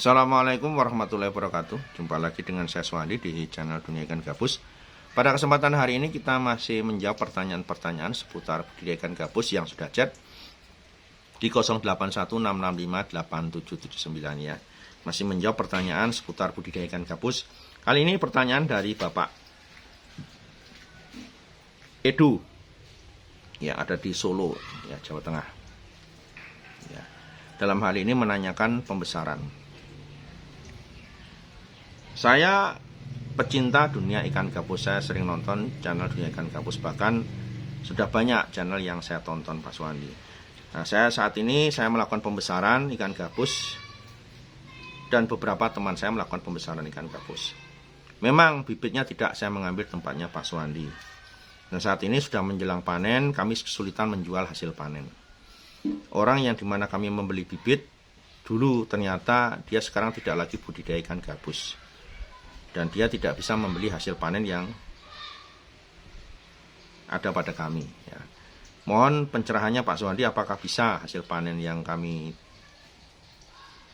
Assalamualaikum warahmatullahi wabarakatuh. Jumpa lagi dengan saya Swandi di channel Dunia Ikan Gabus. Pada kesempatan hari ini kita masih menjawab pertanyaan-pertanyaan seputar budidaya ikan gabus yang sudah chat di 0816658779 ya. Masih menjawab pertanyaan seputar budidaya ikan gabus. Kali ini pertanyaan dari Bapak Edu ya, ada di Solo ya, Jawa Tengah ya. Dalam hal ini menanyakan pembesaran. Saya pecinta dunia ikan gabus, saya sering nonton channel dunia ikan gabus, bahkan sudah banyak channel yang saya tonton Pak Swandi. Nah, saat ini saya melakukan pembesaran ikan gabus dan beberapa teman saya melakukan pembesaran ikan gabus. Memang bibitnya tidak saya mengambil tempatnya Pak Swandi. Dan saat ini sudah menjelang panen, kami kesulitan menjual hasil panen. Orang yang dimana kami membeli bibit dulu ternyata dia sekarang tidak lagi budidaya ikan gabus. Dan dia tidak bisa membeli hasil panen yang ada pada kami ya. Mohon pencerahannya Pak Swandi, apakah bisa hasil panen yang kami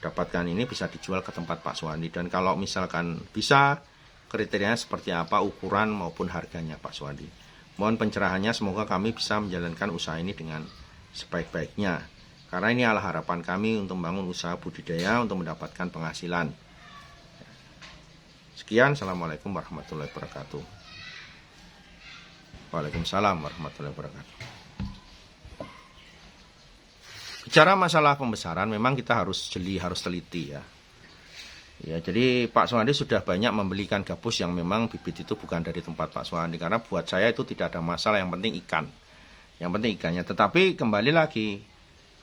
dapatkan ini bisa dijual ke tempat Pak Swandi, dan kalau misalkan bisa, kriterianya seperti apa, ukuran maupun harganya Pak Swandi. Mohon pencerahannya, semoga kami bisa menjalankan usaha ini dengan sebaik-baiknya, karena ini adalah harapan kami untuk membangun usaha budidaya untuk mendapatkan penghasilan. Sekian, Assalamualaikum warahmatullahi wabarakatuh. Waalaikumsalam warahmatullahi wabarakatuh. Bicara masalah pembesaran, memang kita harus jeli, harus teliti ya. Ya, jadi Pak Swandi sudah banyak membelikan gabus yang memang bibit itu bukan dari tempat Pak Swandi, karena buat saya itu tidak ada masalah, yang penting ikan. Yang penting ikannya. Tetapi kembali lagi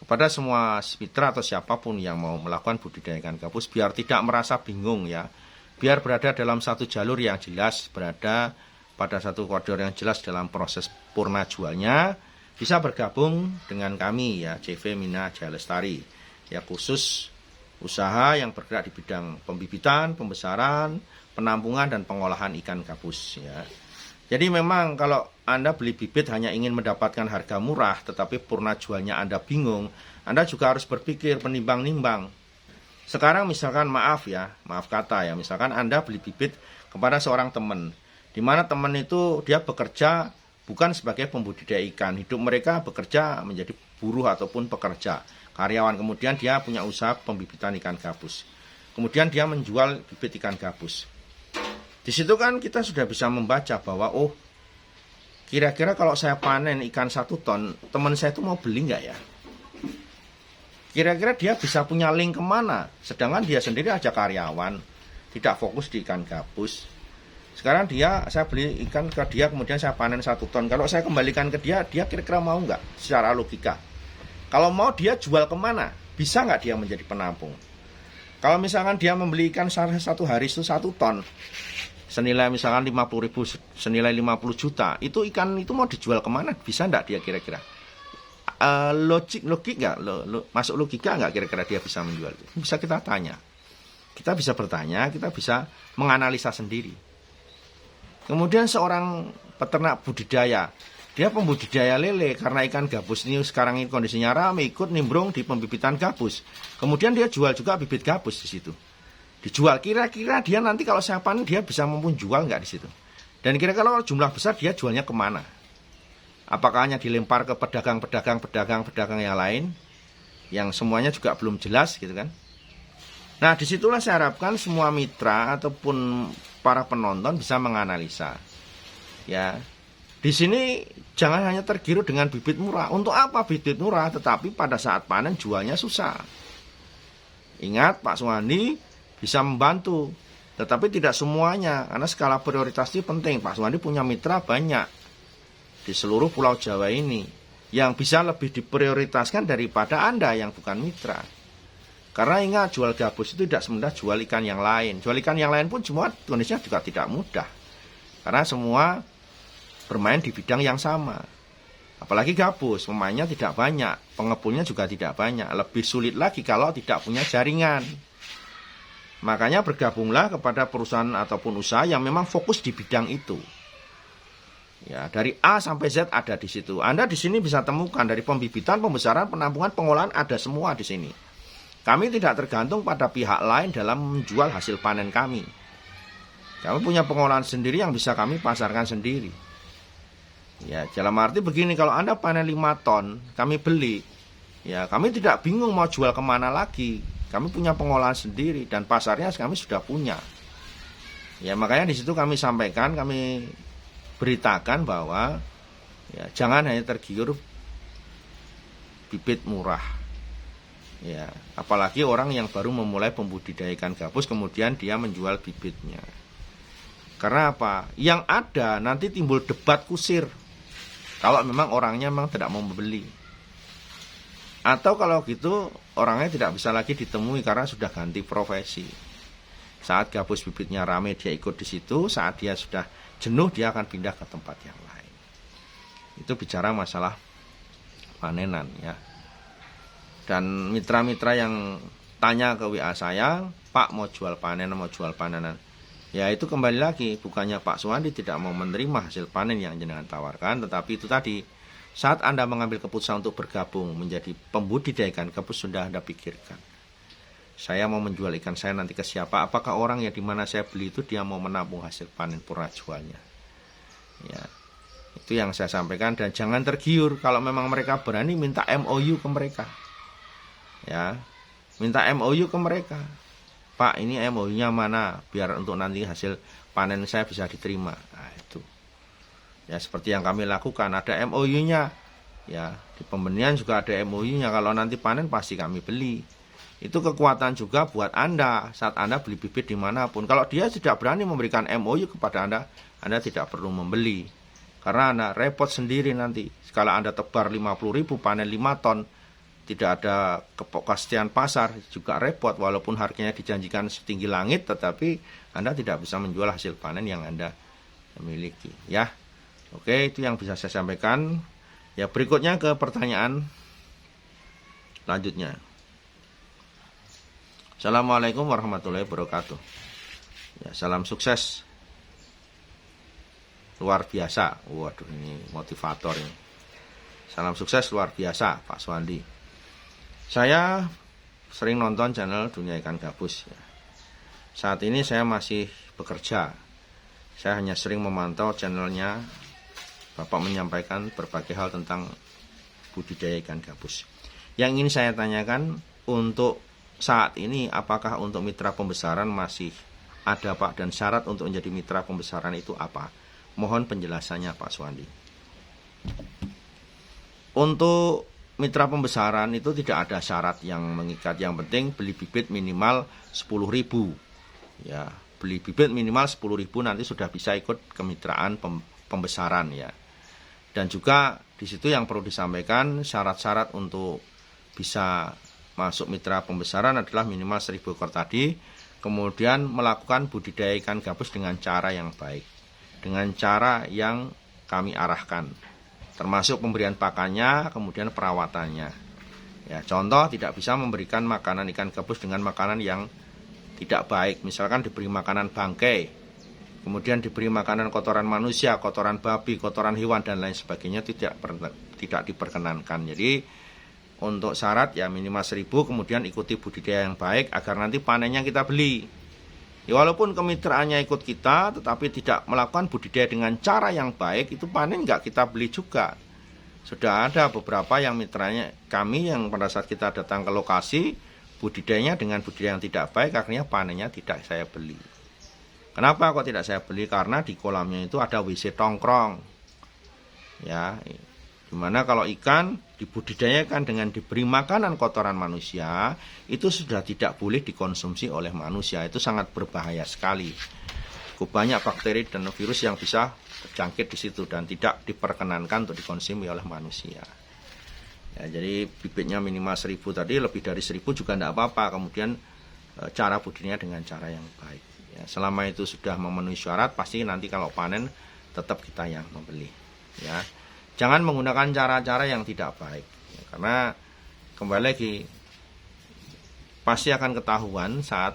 kepada semua mitra atau siapapun yang mau melakukan budidaya ikan gabus, biar tidak merasa bingung ya. Biar berada dalam satu jalur yang jelas, berada pada satu koridor yang jelas dalam proses purna jualnya, bisa bergabung dengan kami ya, CV Mina Jaya Lestari ya, khusus usaha yang bergerak di bidang pembibitan, pembesaran, penampungan dan pengolahan ikan gabus ya. Jadi memang kalau Anda beli bibit hanya ingin mendapatkan harga murah, tetapi purna jualnya Anda bingung, Anda juga harus berpikir, menimbang-nimbang. Sekarang misalkan maaf kata ya, misalkan Anda beli bibit kepada seorang teman, di mana teman itu dia bekerja bukan sebagai pembudidaya ikan, hidup mereka bekerja menjadi buruh ataupun pekerja, karyawan, kemudian dia punya usaha pembibitan ikan gabus. Kemudian dia menjual bibit ikan gabus. Di situ kan kita sudah bisa membaca bahwa oh, kira-kira kalau saya panen ikan 1 ton, teman saya itu mau beli nggak ya? Kira-kira dia bisa punya link kemana? Sedangkan dia sendiri aja karyawan, tidak fokus di ikan gabus. Sekarang saya beli ikan ke dia, kemudian saya panen 1 ton. Kalau saya kembalikan ke dia, dia kira-kira mau nggak? Secara logika. Kalau mau, dia jual kemana? Bisa nggak dia menjadi penampung? Kalau misalkan dia membeli ikan satu hari itu 1 ton, senilai misalkan 50.000, senilai 50 juta, itu ikan itu mau dijual kemana? Bisa nggak dia kira-kira? Logik nggak, masuk logika nggak kira-kira dia bisa menjual itu? Bisa kita tanya, kita bisa bertanya, kita bisa menganalisa sendiri. Kemudian seorang peternak budidaya, dia pembudidaya lele, karena ikan gabus ini sekarang ini kondisinya ramai, ikut nimbrung di pembibitan gabus. Kemudian dia jual juga bibit gabus di situ, dijual. Kira-kira dia nanti kalau saya panen dia bisa mampu jual nggak di situ? Dan kira-kira kalau jumlah besar dia jualnya kemana? Apakah hanya dilempar ke pedagang yang lain, yang semuanya juga belum jelas gitu kan? Nah, disitulah saya harapkan semua mitra ataupun para penonton bisa menganalisa. Ya, di sini jangan hanya tergiur dengan bibit murah. Untuk apa bibit murah? Tetapi pada saat panen jualnya susah. Ingat, Pak Swandi bisa membantu, tetapi tidak semuanya, karena skala prioritas itu penting. Pak Swandi punya mitra banyak di seluruh Pulau Jawa ini yang bisa lebih diprioritaskan daripada Anda yang bukan mitra. Karena ingat, jual gabus itu tidak semudah jual ikan yang lain. Jual ikan yang lain pun semua kondisinya juga tidak mudah, karena semua bermain di bidang yang sama. Apalagi gabus, pemainnya tidak banyak, pengepulnya juga tidak banyak. Lebih sulit lagi kalau tidak punya jaringan. Makanya bergabunglah kepada perusahaan ataupun usaha yang memang fokus di bidang itu. Ya, dari A sampai Z ada di situ. Anda di sini bisa temukan dari pembibitan, pembesaran, penampungan, pengolahan, ada semua di sini. Kami tidak tergantung pada pihak lain dalam menjual hasil panen kami. Kami punya pengolahan sendiri yang bisa kami pasarkan sendiri. Ya, dalam arti begini, kalau Anda panen 5 ton, kami beli, ya kami tidak bingung mau jual kemana lagi. Kami punya pengolahan sendiri dan pasarnya kami sudah punya. Ya, makanya di situ kami sampaikan, kami beritakan bahwa ya, jangan hanya tergiur bibit murah. Ya, apalagi orang yang baru memulai pembudidaya ikan gabus kemudian dia menjual bibitnya. Karena apa? Yang ada nanti timbul debat kusir. Kalau memang orangnya memang tidak mau membeli. Atau kalau gitu orangnya tidak bisa lagi ditemui karena sudah ganti profesi. Saat gabus bibitnya rame dia ikut di situ, saat dia sudah jenuh dia akan pindah ke tempat yang lain. Itu bicara masalah panenan ya. Dan mitra-mitra yang tanya ke WA saya, Pak mau jual panen, mau jual panenan. Ya itu kembali lagi, bukannya Pak Suwandi tidak mau menerima hasil panen yang jenengan tawarkan, tetapi itu tadi, saat Anda mengambil keputusan untuk bergabung menjadi pembudidaya ikan gabus sudah Anda pikirkan. Saya mau menjual ikan saya nanti ke siapa? Apakah orang yang dimana saya beli itu dia mau menampung hasil panen purna jualnya? Ya, itu yang saya sampaikan dan jangan tergiur kalau memang mereka berani minta MOU ke mereka. Ya, minta MOU ke mereka. Pak, ini MOU-nya mana biar untuk nanti hasil panen saya bisa diterima. Nah, itu. Ya, seperti yang kami lakukan, ada MOU-nya. Ya, di pembenihan juga ada MOU-nya. Kalau nanti panen pasti kami beli. Itu kekuatan juga buat Anda saat Anda beli bibit dimanapun. Kalau dia tidak berani memberikan MOU kepada Anda tidak perlu membeli. Karena Anda repot sendiri nanti. Kalau Anda tebar 50.000 panen 5 ton, tidak ada kepastian pasar, juga repot. Walaupun harganya dijanjikan setinggi langit, tetapi Anda tidak bisa menjual hasil panen yang Anda miliki. Ya, oke, itu yang bisa saya sampaikan. Ya, berikutnya ke pertanyaan lanjutnya. Assalamualaikum warahmatullahi wabarakatuh. Ya, salam sukses. Luar biasa. Waduh, ini motivator ini. Salam sukses luar biasa, Pak Suwandi. Saya sering nonton channel Dunia Ikan Gabus. Saat ini saya masih bekerja. Saya hanya sering memantau channelnya. Bapak menyampaikan berbagai hal tentang budidaya ikan gabus. Yang ingin saya tanyakan untuk saat ini, apakah untuk mitra pembesaran masih ada Pak? Dan syarat untuk menjadi mitra pembesaran itu apa? Mohon penjelasannya Pak Suwandi. Untuk mitra pembesaran itu tidak ada syarat yang mengikat. Yang penting beli bibit minimal 10.000. Ya, beli bibit minimal 10.000 nanti sudah bisa ikut kemitraan pembesaran ya. Dan juga di situ yang perlu disampaikan syarat-syarat untuk bisa masuk mitra pembesaran adalah minimal 1.000 ekor tadi. Kemudian melakukan budidaya ikan gabus dengan cara yang baik, dengan cara yang kami arahkan. Termasuk pemberian pakannya, kemudian perawatannya. Ya, contoh tidak bisa memberikan makanan ikan gabus dengan makanan yang tidak baik. Misalkan diberi makanan bangkai, kemudian diberi makanan kotoran manusia, kotoran babi, kotoran hewan dan lain sebagainya tidak diperkenankan. Jadi untuk syarat ya minimal 1.000, kemudian ikuti budidaya yang baik agar nanti panennya kita beli. Ya, walaupun kemitraannya ikut kita, tetapi tidak melakukan budidaya dengan cara yang baik, itu panen nggak kita beli juga. Sudah ada beberapa yang mitranya kami yang pada saat kita datang ke lokasi, budidayanya dengan budidaya yang tidak baik, akhirnya panennya tidak saya beli. Kenapa kok tidak saya beli? Karena di kolamnya itu ada WC tongkrong. Ya, dimana kalau ikan dibudidayakan dengan diberi makanan kotoran manusia, itu sudah tidak boleh dikonsumsi oleh manusia. Itu sangat berbahaya sekali. Cukup banyak bakteri dan virus yang bisa terjangkit di situ dan tidak diperkenankan untuk dikonsumsi oleh manusia. Ya, jadi bibitnya minimal 1.000 tadi, lebih dari 1.000 juga tidak apa-apa. Kemudian cara budidayanya dengan cara yang baik. Ya, selama itu sudah memenuhi syarat, pasti nanti kalau panen tetap kita yang membeli. Ya. Jangan menggunakan cara-cara yang tidak baik, ya, karena kembali lagi pasti akan ketahuan saat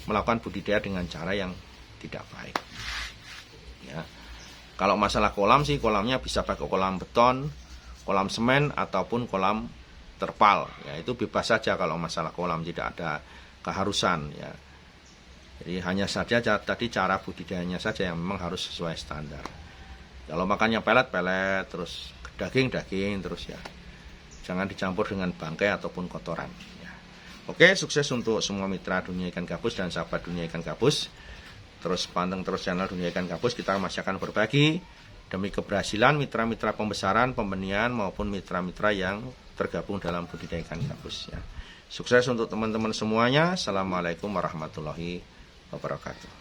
melakukan budidaya dengan cara yang tidak baik. Ya. Kalau masalah kolam sih, kolamnya bisa pakai kolam beton, kolam semen ataupun kolam terpal, ya itu bebas saja kalau masalah kolam, tidak ada keharusan ya. Jadi hanya saja tadi cara budidayanya saja yang memang harus sesuai standar. Kalau makannya pelet, terus daging terus ya. Jangan dicampur dengan bangkai ataupun kotoran ya. Oke, sukses untuk semua mitra dunia ikan gabus dan sahabat dunia ikan gabus. Terus panteng terus channel dunia ikan gabus, kita masih akan berbagi demi keberhasilan mitra-mitra pembesaran, pembenihan maupun mitra-mitra yang tergabung dalam budidaya ikan gabus ya. Sukses untuk teman-teman semuanya. Assalamualaikum warahmatullahi wabarakatuh.